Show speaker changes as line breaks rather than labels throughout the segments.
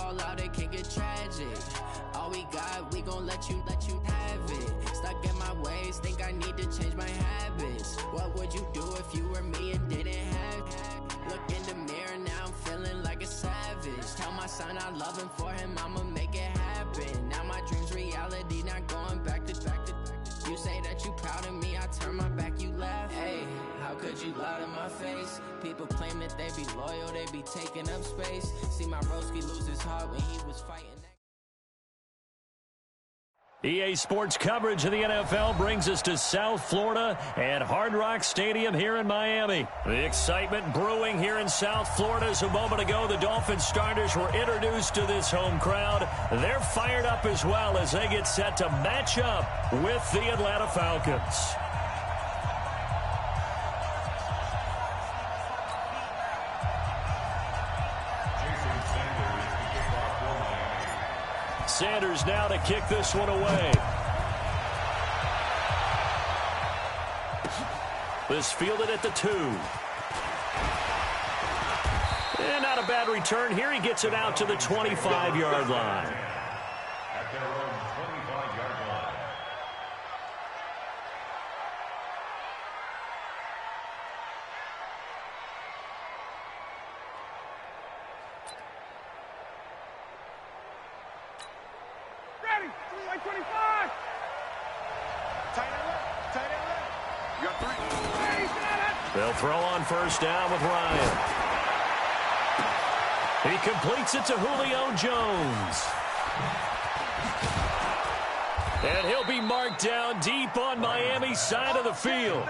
fall out, it can get tragic. All we got, we gon' let you have it. Stuck in my ways, think I need to change my habits. What would you do if you were me and didn't have it? Look in the mirror, now I'm feeling like a savage. Tell my son I love him, for him I'ma make it happen. Now my dream's reality, not going back to. You say that you proud of me, I turn my back, you laugh. Hey, how could you lie to my face? People claim that they be loyal, they be taking up space. See my broski lose his heart when he was fighting.
EA Sports coverage of the NFL brings us to South Florida at Hard Rock Stadium here in Miami. The excitement brewing here in South Florida as a moment ago the Dolphins starters were introduced to this home crowd. They're fired up as well as they get set to match up with the Atlanta Falcons. Sanders now to kick this one away. This fielded at the 2. And not a bad return here. He gets it out to the 25-yard line.
At their own 25-yard line.
Ready, 25. Tight end left, tight end left. You got 3.
They'll throw on first down with Ryan. He completes it to Julio Jones. And he'll be marked down deep on Miami's side of the field.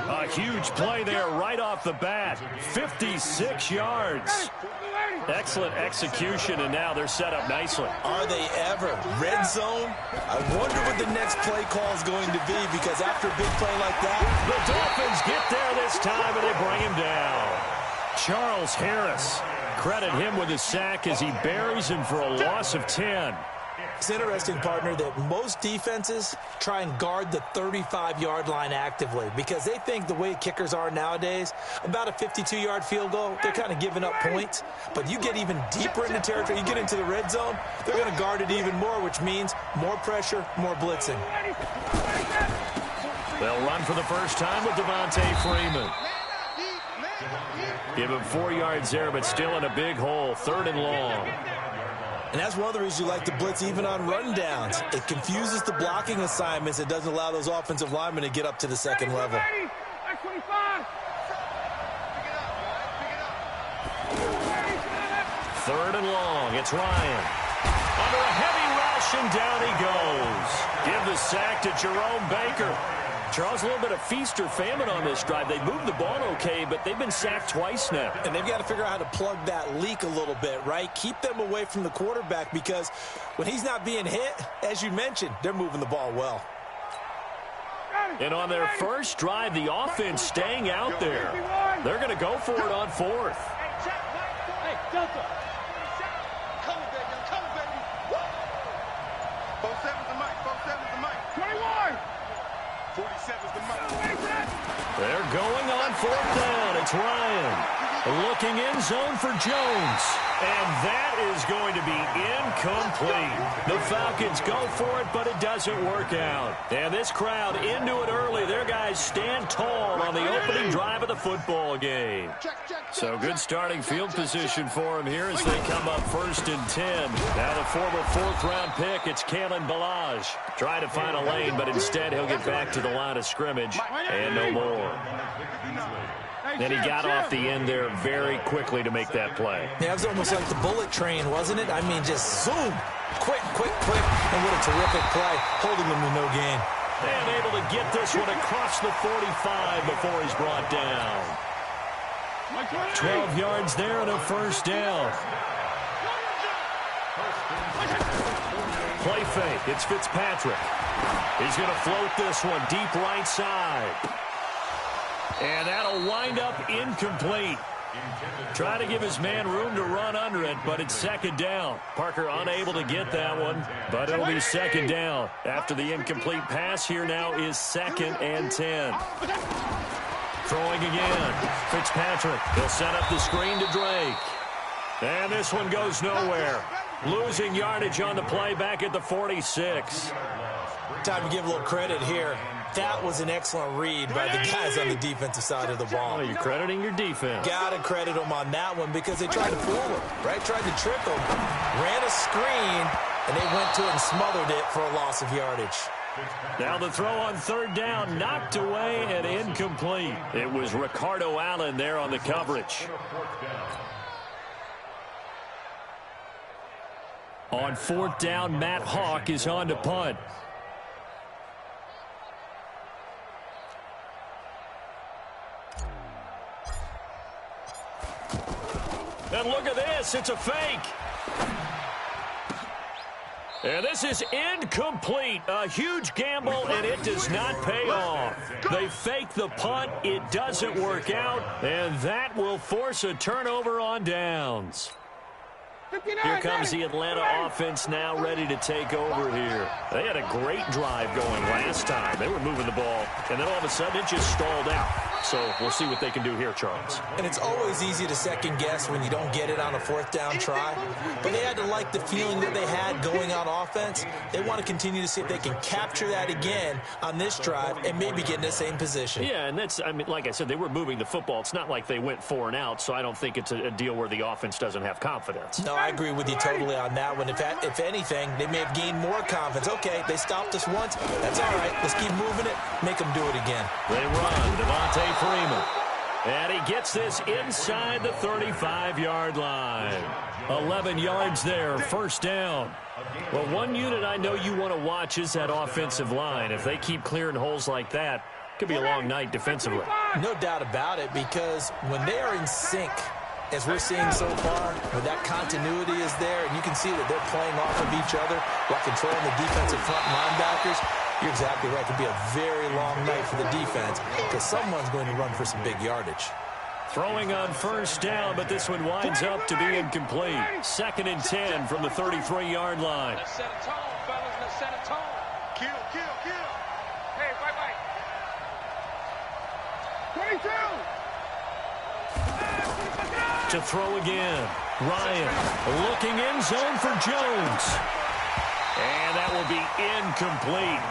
A huge play there right off the bat. 56 yards. Excellent execution, and now they're set up nicely.
Are they ever? Red zone? I wonder what the next play call is going to be, because after a big play like that,
the Dolphins get there this time, and they bring him down. Charles Harris, credit him with a sack as he buries him for a loss of 10.
It's interesting, partner, that most defenses try and guard the 35-yard line actively because they think the way kickers are nowadays, about a 52-yard field goal, they're kind of giving up points. But you get even deeper into territory, you get into the red zone, they're going to guard it even more, which means more pressure, more blitzing.
They'll run for the first time with Devontae Freeman. Give him 4 yards there, but still in a big hole, 3rd and long.
And that's one of the reasons you like to blitz even on rundowns. It confuses the blocking assignments. It doesn't allow those offensive linemen to get up to the second level.
3rd and long. It's Ryan. Under a heavy rush, and down he goes. Give the sack to Jerome Baker. Charles, a little bit of feast or famine on this drive. They moved the ball okay, but they've been sacked twice now.
And they've got to figure out how to plug that leak a little bit, right? Keep them away from the quarterback, because when he's not being hit, as you mentioned, they're moving the ball well.
And on their first drive, the offense staying out there. They're going to go for it on 4th.
Hey, Delta. Coming, baby. I'm coming, baby. 47's the mic. 47's the mic. 21. 47's the mic.
They're going on 4th down. It's Ryan. Looking in zone for Jones. And that is going to be incomplete. The Falcons go for it, but it doesn't work out. And this crowd into it early. Their guys stand tall on the opening drive of the football game. So good starting field position for them here as they come up 1st and 10. Now the former 4th-round pick, it's Kalen Ballage. Trying to find a lane, but instead he'll get back to the line of scrimmage and no more. Then he got off the end there very quickly to make that play.
Yeah, it was almost like the bullet train, wasn't it? I mean, just zoom, quick, and what a terrific play, holding them to no gain.
And able to get this one across the 45 before he's brought down. 12 yards there and a 1st down. Play fake, it's Fitzpatrick. He's going to float this one deep right side. And that'll wind up incomplete. Try to give his man room to run under it, but it's 2nd down. Parker unable to get that one, but it'll be 2nd down. After the incomplete pass, here now is 2nd and 10. Throwing again. Fitzpatrick. He'll set up the screen to Drake. And this one goes nowhere. Losing yardage on the play back at the 46.
Time to give a little credit here. That was an excellent read by the guys on the defensive side of the ball.
Oh, you're crediting your defense.
Got to credit them on that one because they tried to fool him, right? Tried to trick him. Ran a screen, and they went to it and smothered it for a loss of yardage.
Now the throw on third down, knocked away and incomplete. It was Ricardo Allen there on the coverage. On fourth down, Matt Hawk is on to punt. And look at this, it's a fake. And this is incomplete. A huge gamble, and it does not pay off. They fake the punt. It doesn't work out, and that will force a turnover on downs. Here comes the Atlanta offense now ready to take over here. They had a great drive going last time. They were moving the ball, and then all of a sudden it just stalled out. So we'll see what they can do here, Charles.
And it's always easy to second guess when you don't get it on a fourth down try. But they had to like the feeling that they had going on offense. They want to continue to see if they can capture that again on this drive and maybe get in the same position.
Yeah, and that's, I mean, like I said, they were moving the football. It's not like they went 4 and out, so I don't think it's a deal where the offense doesn't have confidence.
No, I agree with you totally on that one. If anything, they may have gained more confidence. Okay, they stopped us once. That's all right. Let's keep moving it. Make them do it again.
They run. Devontae Freeman. And he gets this inside the 35-yard line. 11 yards there, first down. Well, one unit I know you want to watch is that offensive line. If they keep clearing holes like that, it could be a long night defensively.
No doubt about it, because when they are in sync, as we're seeing so far, when that continuity is there, and you can see that they're playing off of each other while controlling the defensive front linebackers, you're exactly right. It could be a very long night for the defense because someone's going to run for some big yardage.
Throwing on first down, but this one winds up to be incomplete. 2nd and 10 from the 33-yard line.
Let's set a tone, fellas. Let's set a tone. Kill, kill, kill. Hey, bye-bye. 22.
To throw again. Ryan looking in zone for Jones. And that will be incomplete.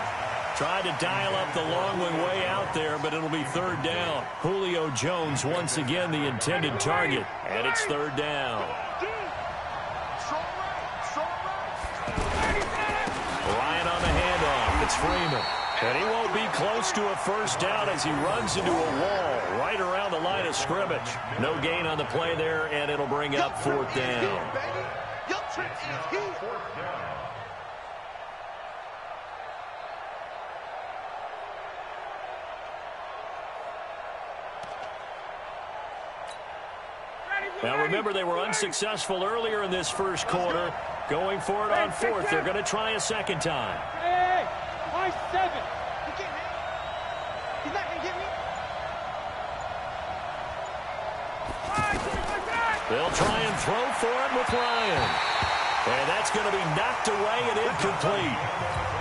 Tried to dial up the long one way out there, but it'll be third down. Julio Jones once again the intended target. And it's third down. Ryan on the handoff. It's Freeman. And he won't be close to a first down as he runs into a wall right around the line of scrimmage. No gain on the play there, and it'll bring up fourth down. Now remember, they were unsuccessful earlier in this first quarter. Going for it on fourth. They're going to try a second time.
Hey, 7. You get me? He's not going to get me.
They'll try and throw for it with Ryan. And that's going to be knocked away and incomplete.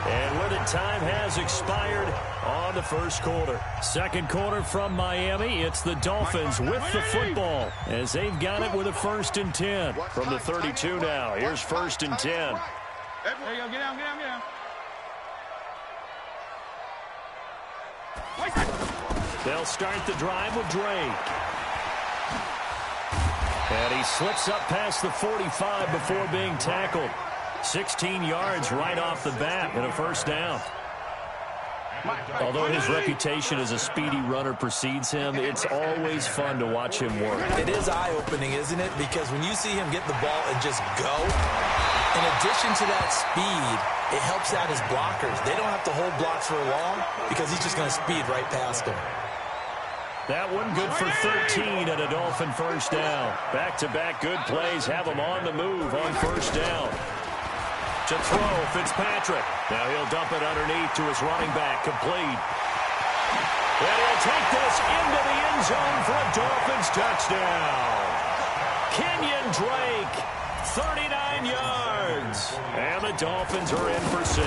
And where the time has expired on the first quarter. Second quarter from Miami. It's the Dolphins with the football as they've got it with a 1st and 10 from the 32 now. Here's 1st and 10.
There you go. Get down, get down, get down.
They'll start the drive with Drake. And he slips up past the 45 before being tackled. 16 yards right off the bat and a first down. Although his reputation as a speedy runner precedes him, it's always fun to watch him work.
It is eye-opening, isn't it? Because when you see him get the ball and just go, in addition to that speed, it helps out his blockers. They don't have to hold blocks for long because he's just going to speed right past them.
That one good for 13 and a Dolphin first down. Back-to-back good plays have him on the move on first down. To throw, Fitzpatrick. Now he'll dump it underneath to his running back, complete. And he'll take this into the end zone for a Dolphins touchdown. Kenyon Drake, 39 yards. And the Dolphins are in for 6.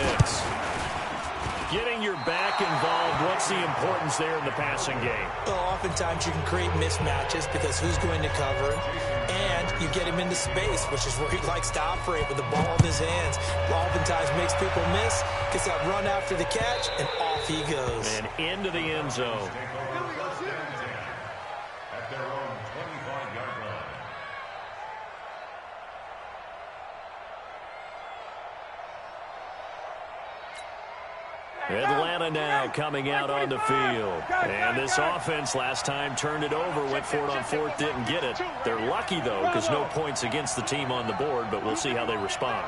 Getting your back involved, what's the importance there in the passing game?
Well, oftentimes you can create mismatches because who's going to cover him, and you get him into space, which is where he likes to operate with the ball in his hands. Oftentimes makes people miss, gets that run after the catch, and off he goes.
And into the end zone.
At their own 25-yard line.
Atlanta now coming out on the field. And this offense last time turned it over, went for it on fourth, didn't get it. They're lucky, though, because no points against the team on the board, but we'll see how they respond.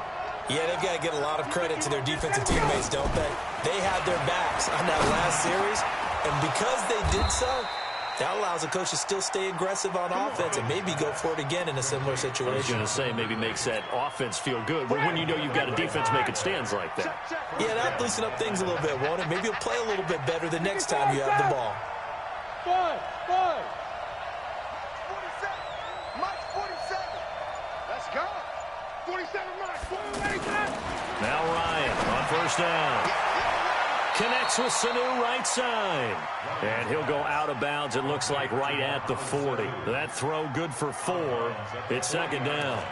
Yeah, they've got to get a lot of credit to their defensive teammates, don't they? They had their backs on that last series, and because they did so, that allows the coach to still stay aggressive on offense and maybe go for it again in a similar situation.
I was going to say maybe makes that offense feel good, but when you know you've got a defense making stands like that.
Yeah, that'll loosen up things a little bit, won't it? Maybe you'll play a little bit better the next time you have the ball.
47. Mike 47. Let's go. 47 Mike.
Now Ryan on first down. Connects with Sanu right side. And he'll go out of bounds, it looks like, right at the 40. That throw good for 4. It's second down.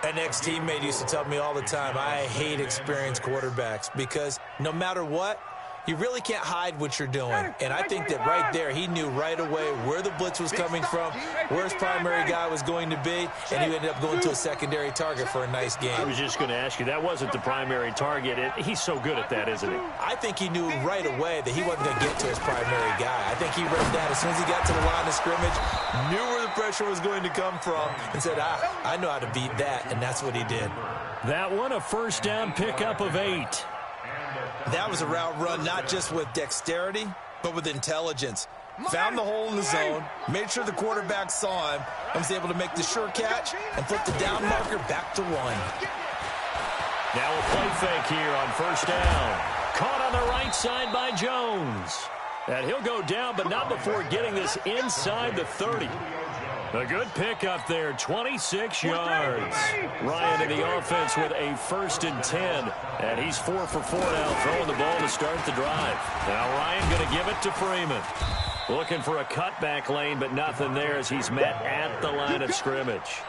An ex-teammate used to tell me all the time, I hate experienced quarterbacks because no matter what, you really can't hide what you're doing. And I think that right there, he knew right away where the blitz was coming from, where his primary guy was going to be, and he ended up going to a secondary target for a nice game.
I was just going to ask you, that wasn't the primary target. He's so good at that, isn't he?
I think he knew right away that he wasn't going to get to his primary guy. I think he read that as soon as he got to the line of scrimmage, knew where the pressure was going to come from, and said, I know how to beat that, and that's what he did.
That one, a first down pickup of 8.
That was a route run not just with dexterity, but with intelligence. Found the hole in the zone, made sure the quarterback saw him, and was able to make the sure catch and flip the down marker back to 1.
Now a play fake here on first down. Caught on the right side by Jones. And he'll go down, but not before getting this inside the 30. A good pickup there, 26 yards. Ryan in the offense with a 1st and 10. And he's 4 for 4 now, throwing the ball to start the drive. Now Ryan going to give it to Freeman. Looking for a cutback lane, but nothing there as he's met at the line of scrimmage.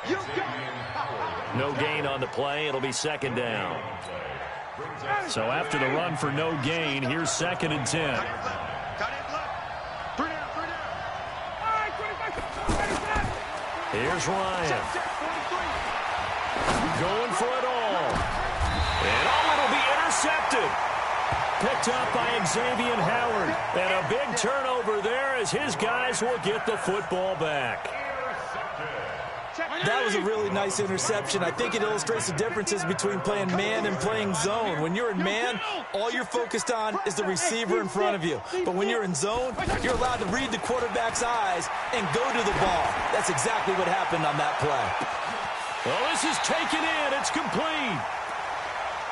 No gain on the play. It'll be second down. So after the run for no gain, here's 2nd and 10. Here's Ryan. Going for it all. And it'll be intercepted. Picked up by Xavier Howard. And a big turnover there as his guys will get the football back.
That was a really nice interception. I think it illustrates the differences between playing man and playing zone. When you're in man, all you're focused on is the receiver in front of you. But when you're in zone, you're allowed to read the quarterback's eyes and go to the ball. That's exactly what happened on that play.
Well, this is taken in. It's complete.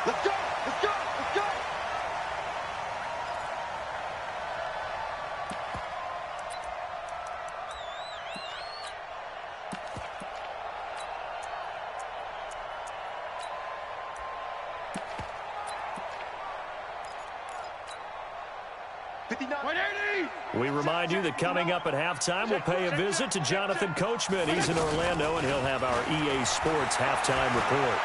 Let's go. Let's go. Let's go.
We remind you that coming up at halftime, we'll pay a visit to Jonathan Coachman. He's in Orlando, and he'll have our EA Sports halftime report.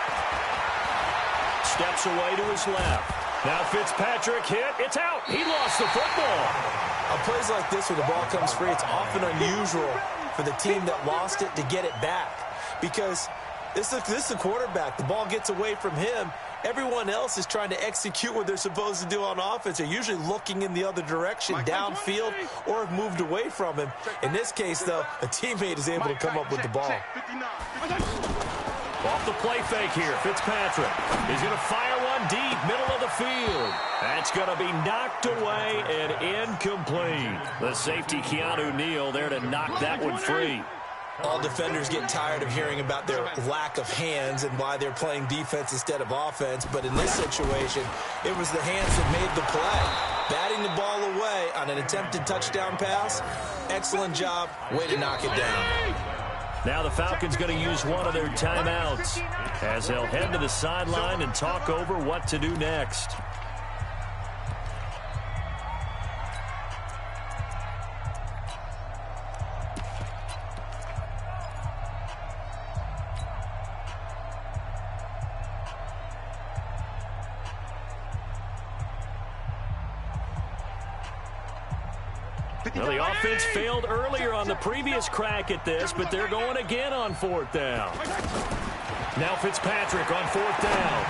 Steps away to his left. Now Fitzpatrick hit. It's out. He lost the football.
On plays like this where the ball comes free, it's often unusual for the team that lost it to get it back. Because this is the quarterback. The ball gets away from him. Everyone else is trying to execute what they're supposed to do on offense. They're usually looking in the other direction, downfield, or have moved away from him. In this case, though, a teammate is able to come up with the ball.
Off the play fake here, Fitzpatrick. He's going to fire one deep, middle of the field. That's going to be knocked away and incomplete. The safety, Keanu Neal, there to knock that one free.
All defenders get tired of hearing about their lack of hands and why they're playing defense instead of offense. But in this situation, it was the hands that made the play. Batting the ball away on an attempted touchdown pass. Excellent job. Way to knock it down.
Now the Falcons going to use one of their timeouts as they'll head to the sideline and talk over what to do next. Well, the offense failed earlier on the previous crack at this, but they're going again on 4th down. Now Fitzpatrick on 4th down.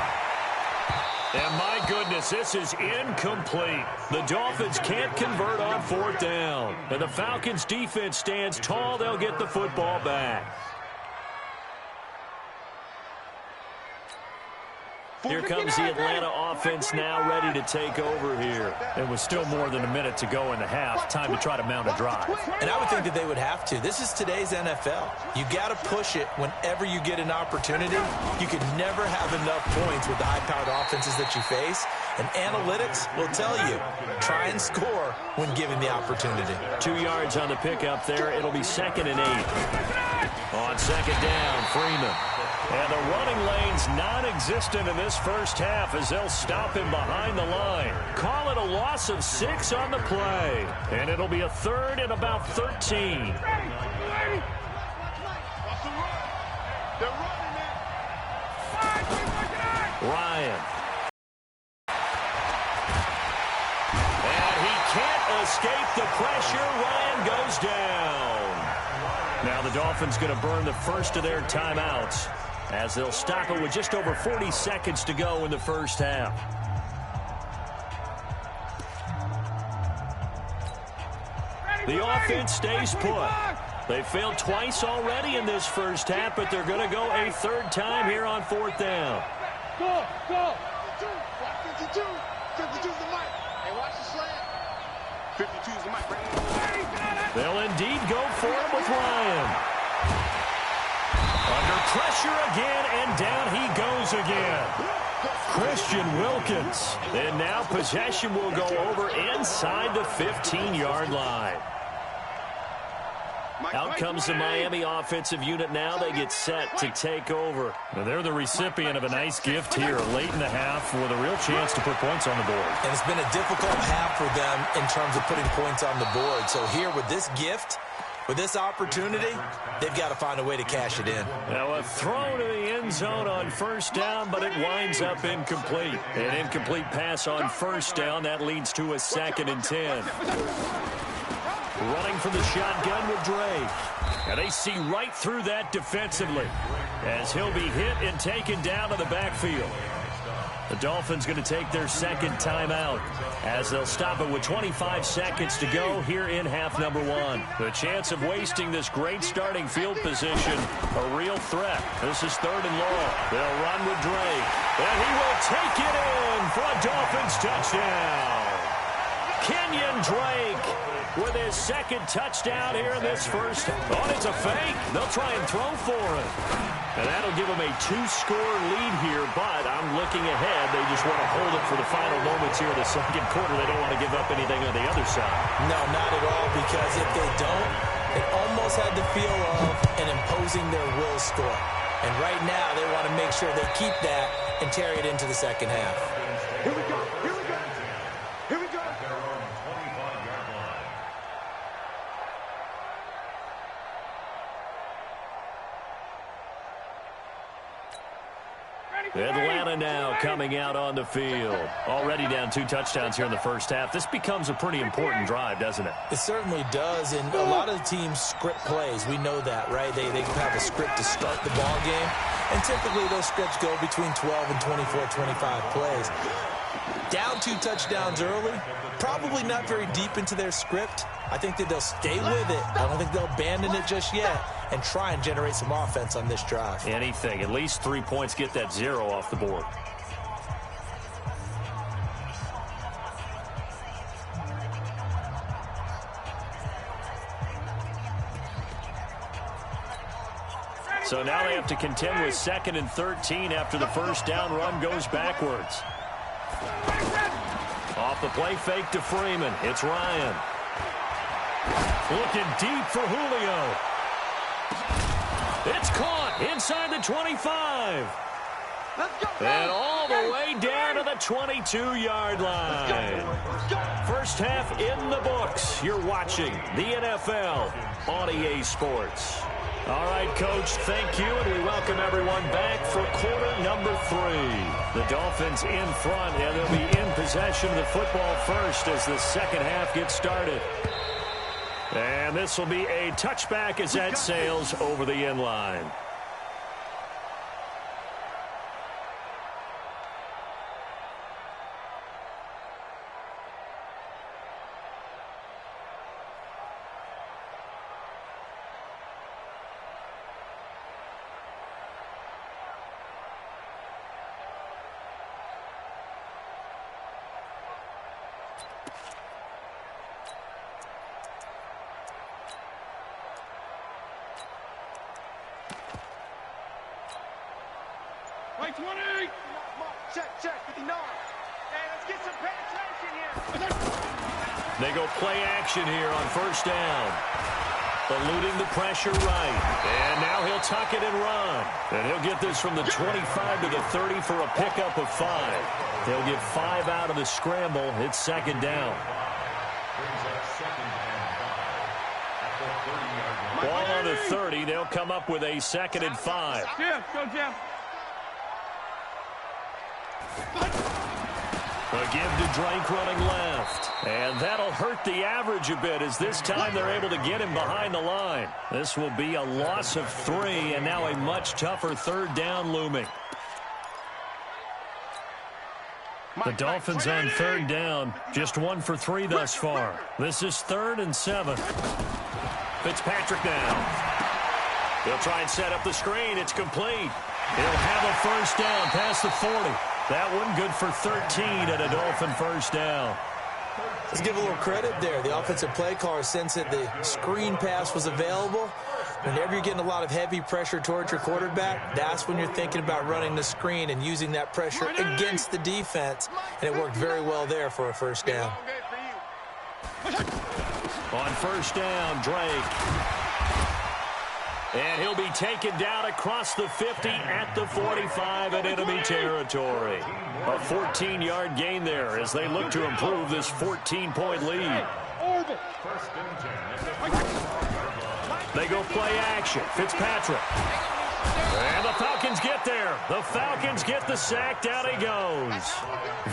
And my goodness, this is incomplete. The Dolphins can't convert on 4th down. And the Falcons' defense stands tall. They'll get the football back. Here comes the Atlanta offense now ready to take over here.
It was still more than a minute to go in the half. Time to try to mount a drive.
And I would think that they would have to. This is today's NFL. You got to push it whenever you get an opportunity. You can never have enough points with the high-powered offenses that you face. And analytics will tell you, try and score when given the opportunity.
2 yards on the pickup there. It'll be 2nd and 8. On 2nd down, Freeman. And the running lane's non-existent in this first half as they'll stop him behind the line. Call it a loss of 6 on the play. And it'll be a 3rd and about 13. Ryan. And he can't escape the pressure. Ryan goes down. Now the Dolphins going to burn the first of their timeouts, as they'll stop it with just over 40 seconds to go in the first half. The offense stays put. They failed twice already in this first half, but they're going to go a 3rd time here on 4th down.
Go, go. 52. 52's the mic. Hey, watch the slant. 52's the mic.
They'll indeed go for it with Ryan. Under pressure again, and down he goes again. Christian Wilkins. And now possession will go over inside the 15-yard line. Out comes the Miami offensive unit now. They get set to take over.
Now they're the recipient of a nice gift here late in the half with a real chance to put points on the board.
And it's been a difficult half for them in terms of putting points on the board. So here with this gift, with this opportunity, they've got to find a way to cash it in.
Now a throw to the end zone on 1st down, but it winds up incomplete. An incomplete pass on 1st down. That leads to a 2nd and 10. Running from the shotgun with Drake. And they see right through that defensively as he'll be hit and taken down to the backfield. The Dolphins going to take their 2nd timeout as they'll stop it with 25 seconds to go here in half number 1. The chance of wasting this great starting field position, a real threat. This is 3rd and long. They'll run with Drake. And he will take it in for a Dolphins touchdown. Kenyon Drake with his 2nd touchdown here in this first. Oh, it's a fake. They'll try and throw for it. And that'll give them a 2-score lead here, but I'm looking ahead. They just want to hold it for the final moments here in the 2nd quarter. They don't want to give up anything on the other side.
No, not at all, because if they don't, it almost had the feel of an imposing their will score. And right now, they want to make sure they keep that and carry it into the 2nd half.
Here we go. Here we go. Here we go.
Atlanta now coming out on the field. Already down 2 touchdowns here in the first half. This becomes a pretty important drive, doesn't it?
It certainly does, and a lot of the teams script plays. We know that, right? They have a script to start the ball game, and typically those scripts go between 12 and 24, 25 plays. Down 2 touchdowns early, probably not very deep into their script. I think that they'll stay with it. I don't think they'll abandon it just yet and try and generate some offense on this drive.
Anything. At least 3 points, get that 0 off the board. So now they have to contend with 2nd and 13 after the first down run goes backwards. Off the play fake to Freeman. It's Ryan. Looking deep for Julio. It's caught inside the 25. And all the way down to the 22-yard line. First half in the books. You're watching the NFL on EA Sports. All right, Coach, thank you, and we welcome everyone back for quarter number 3. The Dolphins in front, and they'll be in possession of the football first as the second half gets started. And this will be a touchback as that sails over the end line.
Wait, 20! Check, 59. Hey, let's get some penetration here.
They go play action here on first down. Eluding the pressure right. And now he'll tuck it and run. And he'll get this from the 25 to the 30 for a pickup of 5. They'll get 5 out of the scramble. It's second down. Ball on the 30. They'll come up with a second and 5.
Jim, go Jim.
A give to Drake running left. And that'll hurt the average a bit as this time they're able to get him behind the line. This will be a loss of 3 and now a much tougher third down looming. The Dolphins on third down, just 1 for 3 thus far. This is 3rd and 7. Fitzpatrick now. They'll try and set up the screen. It's complete. He'll have a first down past the 40. That one good for 13 and a Dolphin first down.
Let's give a little credit there. The offensive play caller sensed that the screen pass was available. Whenever you're getting a lot of heavy pressure towards your quarterback, that's when you're thinking about running the screen and using that pressure against the defense. And it worked very well there for a first down.
On first down, Drake. And he'll be taken down across the 50 at the 45 in enemy territory. A 14-yard gain there as they look to improve this 14-point lead. They go play action. Fitzpatrick. And the Falcons get there. The Falcons get the sack. Down he goes.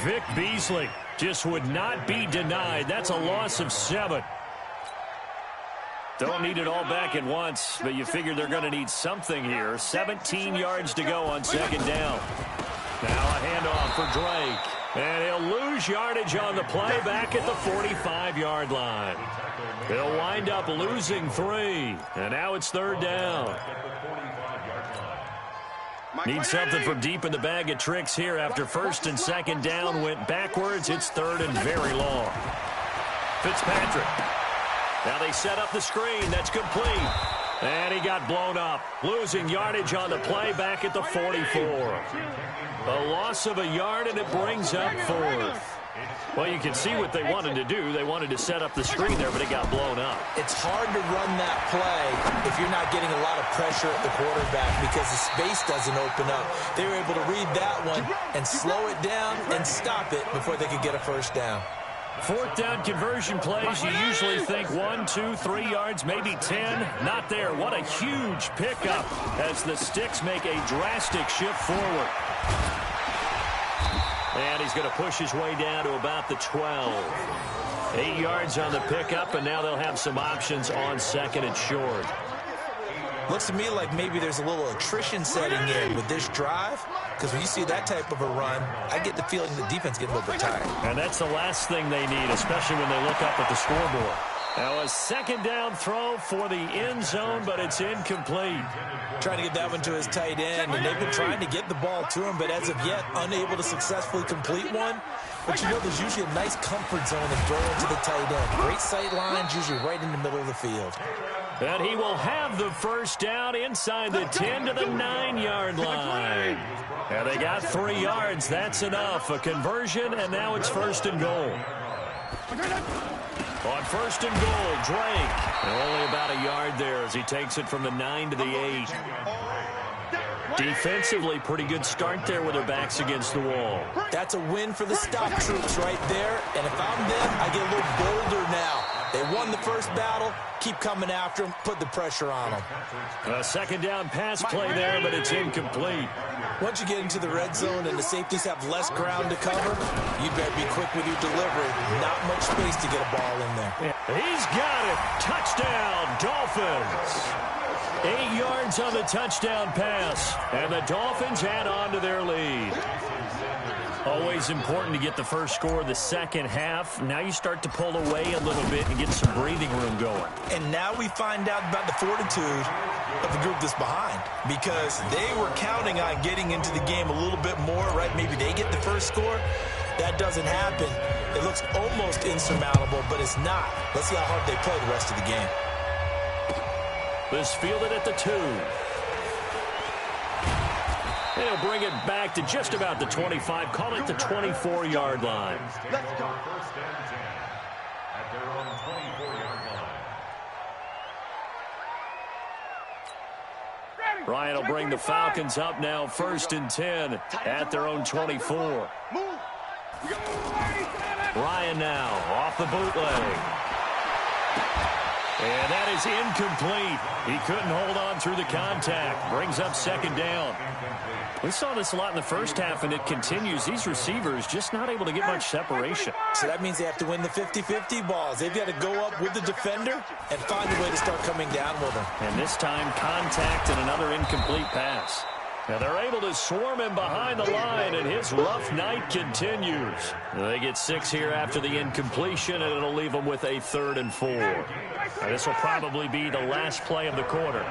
Vic Beasley just would not be denied. That's a loss of 7. Don't need it all back at once, but you figure they're going to need something here. 17 yards to go on second down. Now a handoff for Drake. And he'll lose yardage on the play back at the 45-yard line. They'll wind up losing 3. And now it's third down. Need something from deep in the bag of tricks here after first and second down went backwards. It's 3rd and very long. Fitzpatrick. Now they set up the screen. That's complete. And he got blown up. Losing yardage on the play back at the 44. A loss of a yard, and it brings up 4th. Well, you can see what they wanted to do. They wanted to set up the screen there, but it got blown up.
It's hard to run that play if you're not getting a lot of pressure at the quarterback because the space doesn't open up. They were able to read that one and slow it down and stop it before they could get a first down.
4th down conversion plays, you usually think 1, 2, 3 yards, maybe 10. Not there. What a huge pickup as the Sticks make a drastic shift forward. And he's going to push his way down to about the 12. 8 yards on the pickup, and now they'll have some options on second and short.
Looks to me like maybe there's a little attrition setting in with this drive, because when you see that type of a run, I get the feeling the defense getting a little bit tired.
And that's the last thing they need, especially when they look up at the scoreboard. Now a second down throw for the end zone, but it's incomplete.
Trying to get that one to his tight end, and they've been trying to get the ball to him, but as of yet, unable to successfully complete one. But you know there's usually a nice comfort zone in throwing to the tight end. Great sight lines, usually right in the middle of the field.
And he will have the first down inside the 10 to the 9-yard line. And they got 3 yards. That's enough. A conversion, and now it's 1st and goal. On 1st and goal, Drake. And only about a yard there as he takes it from the 9 to the 8. Defensively, pretty good start there with their backs against the wall.
That's a win for the stop troops right there. And if I'm them, I get a little bolder now. They won the first battle. Keep coming after them. Put the pressure on them.
A second down pass play there, but it's incomplete.
Once you get into the red zone and the safeties have less ground to cover, you better be quick with your delivery. Not much space to get a ball in there.
He's got it. Touchdown, Dolphins. 8 yards on the touchdown pass, and the Dolphins add on to their lead. Always important to get the first score of the second half. Now you start to pull away a little bit and get some breathing room going.
And now we find out about the fortitude of the group that's behind, because they were counting on getting into the game a little bit more, right? Maybe they get the first score. That doesn't happen. It looks almost insurmountable, but it's not. Let's see how hard they play the rest of the game.
This fielded at the 2. They'll bring it back to just about the 25. Call it the 24-yard line.
Let's go. First and 10 at their own 24-yard line.
Ryan will bring the Falcons up now, first and 10 at their own 24. Ryan now off the bootleg. And that is incomplete. He couldn't hold on through the contact. Brings up second down. We saw this a lot in the first half, and it continues. These receivers just not able to get much separation.
So that means they have to win the 50-50 balls. They've got to go up with the defender and find a way to start coming down with him.
And this time, contact and another incomplete pass. Now they're able to swarm him behind the line, and his rough night continues. They get 6 here after the incompletion, and it'll leave them with a 3rd and 4. Now, this will probably be the last play of the quarter.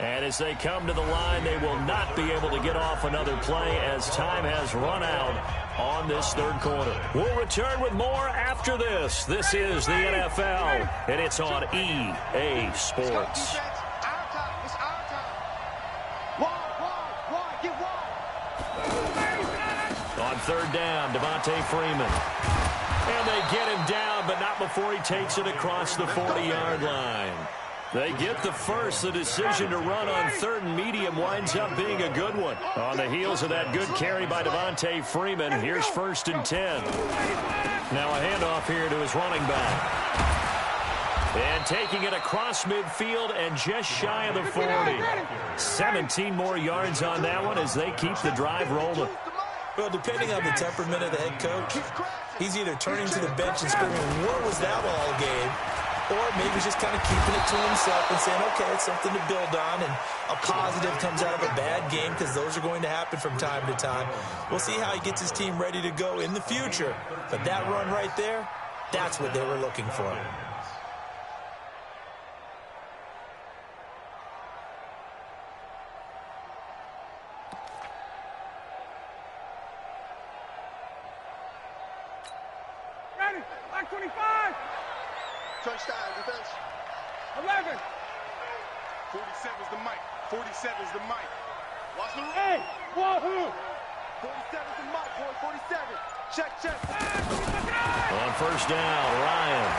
And as they come to the line, they will not be able to get off another play as time has run out on this 3rd quarter. We'll return with more after this. This is the NFL, and it's on EA Sports. On 3rd down, Devontae Freeman. And they get him down, but not before he takes it across the 40-yard line. They get the first. The decision to run on 3rd and medium winds up being a good one. On the heels of that good carry by Devontae Freeman, here's 1st and 10. Now a handoff here to his running back. And taking it across midfield and just shy of the 40. 17 more yards on that one as they keep the drive rolling.
Well, depending on the temperament of the head coach, he's either turning to the bench and screaming, "What was that all game?" Or maybe he's just kind of keeping it to himself and saying, okay, it's something to build on, and a positive comes out of a bad game, because those are going to happen from time to time. We'll see how he gets his team ready to go in the future. But that run right there, that's what they were looking for.
Ready, back 25.
Touchdown, defense.
11.
47's the mic. 47's the mic. Watch the
Hey, wahoo.
47's the mic, boy. 47. Check.
On 1st down, Ryan.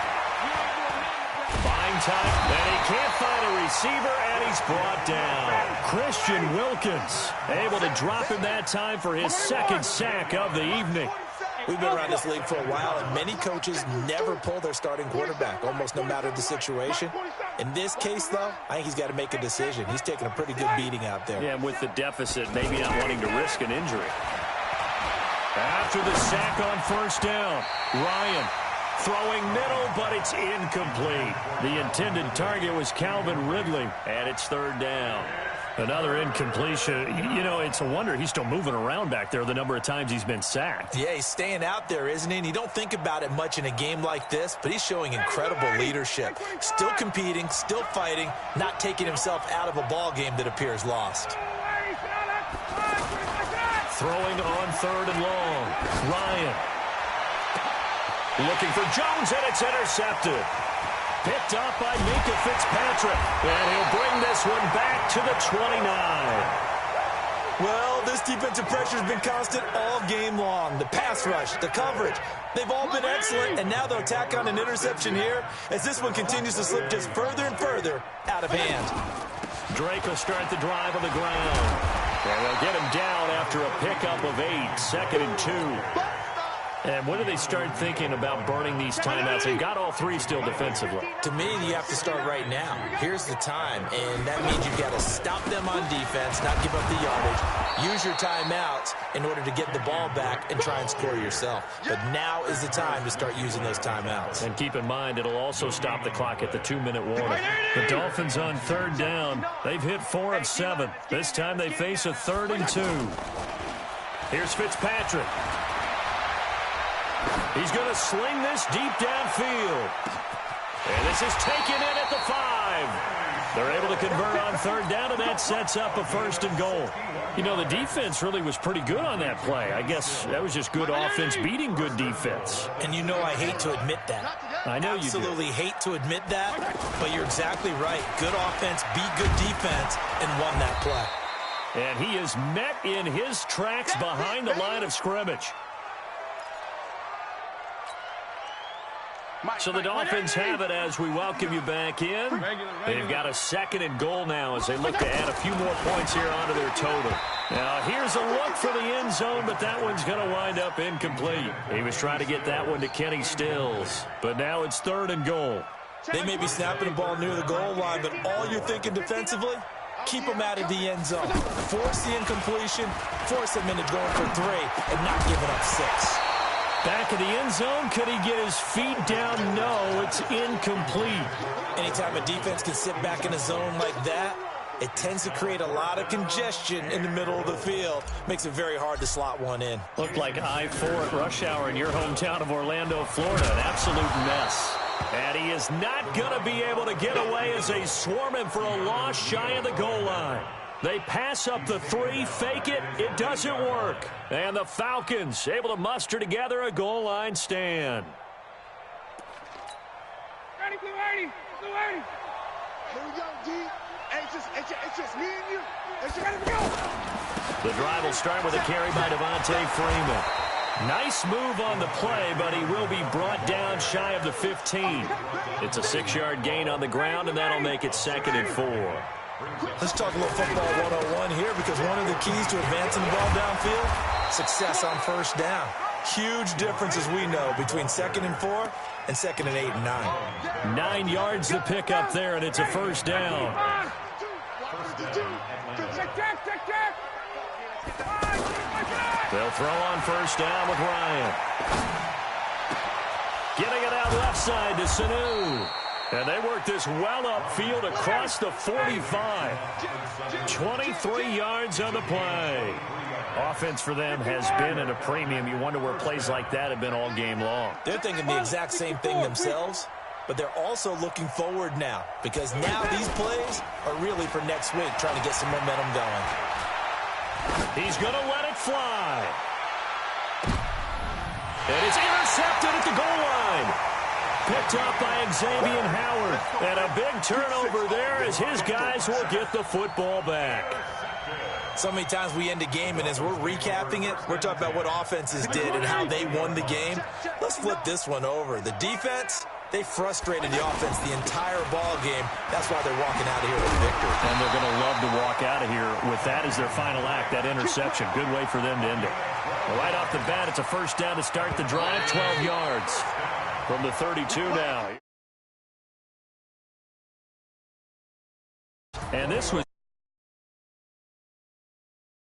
Buying time, and he can't find a receiver, and he's brought down. Christian Wilkins able to drop him that time for his 2nd sack of the evening.
We've been around this league for a while, and many coaches never pull their starting quarterback, almost no matter the situation. In this case, though, I think he's got to make a decision. He's taking a pretty good beating out there.
Yeah, and with the deficit, maybe not wanting to risk an injury. After the sack on 1st down, Ryan throwing middle, but it's incomplete. The intended target was Calvin Ridley, and it's 3rd down. Another incompletion. You know, it's a wonder he's still moving around back there the number of times he's been sacked.
Yeah, he's staying out there, isn't he? And you don't think about it much in a game like this, but he's showing incredible leadership. Still competing, still fighting, not taking himself out of a ball game that appears lost.
Throwing on 3rd and long. Ryan. Looking for Jones, and it's intercepted. Picked up by Minkah Fitzpatrick. And he'll bring this one back to the 29.
Well, this defensive pressure has been constant all game long. The pass rush, the coverage, they've all been excellent. And now they'll tack on an interception here as this one continues to slip just further and further out of hand.
Drake will start the drive on the ground. And they'll get him down after a pickup of 8. 2nd and 2. And when do they start thinking about burning these timeouts? They've got all three still defensively.
To me, you have to start right now. Here's the time, and that means you've got to stop them on defense, not give up the yardage, use your timeouts in order to get the ball back and try and score yourself. But now is the time to start using those timeouts.
And keep in mind, it'll also stop the clock at the 2-minute warning. The Dolphins on third down. They've hit 4 of 7. This time they face a 3rd and 2. Here's Fitzpatrick. He's going to sling this deep downfield. And this is taken in at the 5. They're able to convert on third down, and that sets up a 1st and goal. You know, the defense really was pretty good on that play. I guess that was just good offense beating good defense.
And you know I hate to admit that.
I know you do.
Absolutely hate to admit that, but you're exactly right. Good offense beat good defense and won that play.
And he is met in his tracks behind the line of scrimmage. So the Dolphins have it as we welcome you back in. They've got a 2nd and goal now as they look to add a few more points here onto their total. Now here's a look for the end zone, but that one's going to wind up incomplete. He was trying to get that one to Kenny Stills, but now it's 3rd and goal.
They may be snapping the ball near the goal line, but all you're thinking defensively, keep them out of the end zone. Force the incompletion, force them into going for 3, and not giving up 6.
Back of the end zone, could he get his feet down? No, it's incomplete.
Anytime a defense can sit back in a zone like that, it tends to create a lot of congestion in the middle of the field. Makes it very hard to slot one in.
Looked like I-4 at rush hour in your hometown of Orlando, Florida. An absolute mess. And he is not going to be able to get away as they swarm him for a loss shy of the goal line. They pass up the 3, fake it, it doesn't work. And the Falcons able to muster together a goal line stand.
Ready, Blue 80, Blue 80. Here we go, D. Hey, it's just me and you. It's ready to go.
The drive will start with a carry by Devontae Freeman. Nice move on the play, but he will be brought down shy of the 15. It's a 6-yard gain on the ground, and that'll make it 2nd and 4.
Let's talk a little football 101 here, because one of the keys to advancing the ball downfield, success on 1st down. Huge difference, as we know, between 2nd and 4 and 2nd and 8 and 9.
9 yards to pick up there, and it's a 1st down. They'll throw on 1st down with Ryan. Getting it out left side to Sanu. And they work this well upfield across the 45. 23 yards on the play. Offense for them has been at a premium. You wonder where plays like that have been all game long.
They're thinking the exact same thing themselves, but they're also looking forward now, because now these plays are really for next week, trying to get some momentum going.
He's going to let it fly. And it's intercepted at the goal line. Picked up by Xavier Howard. And a big turnover there as his guys will get the football back.
So many times we end a game, and as we're recapping it, we're talking about what offenses did and how they won the game. Let's flip this one over. The defense, they frustrated the offense the entire ball game. That's why they're walking out of here with victory.
And they're going to love to walk out of here with that as their final act, that interception. Good way for them to end it. Well, right off the bat, it's a 1st down to start the drive, 12 yards. From the 32 now. And this was